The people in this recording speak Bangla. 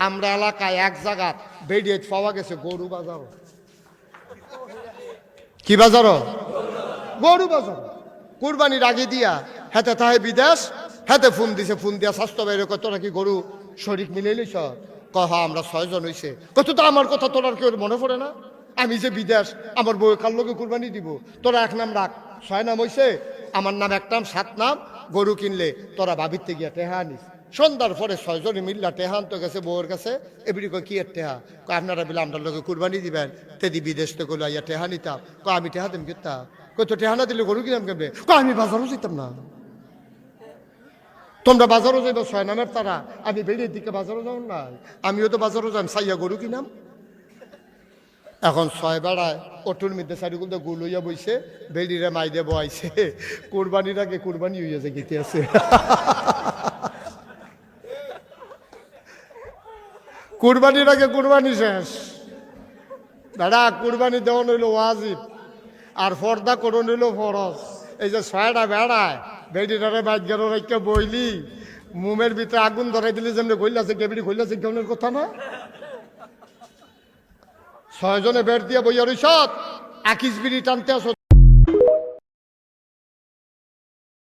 আমরা এলাকায় এক জায়গা বেরিয়ে পাওয়া গেছে গরু বাজার। কি বাজার? গরু বাজার। কুরবানির আগে দিয়া হেতে তাহে বিদেশ, হেতে ফোন দিছে, ফোন দিয়া স্বাস্থ্য বাইরে কত তোরা কি গরু শরিক মিলে লইছ? কহ আমরা 6 জন হইছে। কত তো আমার কথা তোর আর কেউ মনে পড়ে না? আমি যে বিদেশ, আমার বউ কার লোকে কুরবানি দিব, তোরা এক নাম রাখ। 6 নাম হইছে, আমার নাম এক নাম, 7 নাম। গরু কিনলে তোরা ভাবিতে গিয়া টেহা আনিস। সন্ধ্যার পরে 6 জনে মিল্লা টেহা আনতে গেছে বউয়ের কাছে। এবিডি কয় কি এর টেহা? কয় আপনারা বিলে আপনার লোকে কুরবানি দিবেন, তেদি বিদেশ থেকে লইয়া টেহা নিতাম। কয় আমি টেহা দিম কিতাম? কই তো টেহা না দিলে গরু কিনাম কেমনে? কয় আমি বাজারও যেতাম না। তোমরা বাজারও যাইব 6 নামের তারা, আমি বেড়ির দিকে বাজারও যাও নাই। আমিও তো বাজারও যাম, সাইয়া গরু কিনাম। এখন 6 বেড়ায় অটোর মধ্যে চারিগুলো গুল হইয়া বইছে, বেড়িরে মাই দেব আইছে। কোরবানির আগে কোরবানি হইয়াছে গীতে আছে। কুরবানির আগে কুরবানি শেষ। দাদা কুরবানি দেওয়া হইল ওয়াজিব, আর ফর্দা করুন হইল ফরজ। এই যে 6টা বেড়ায় বেড়িটারে বাইক রাখতে বইলি, মুমের ভিতরে আগুন ধরাই দিলে যেমনি গইলাছে কেবিড়ি গইলাছে কেমনের কথা না? 6 জনে বেড় দিয়ে বইয়া রইস, 21 বিড়ি টানতে আসো।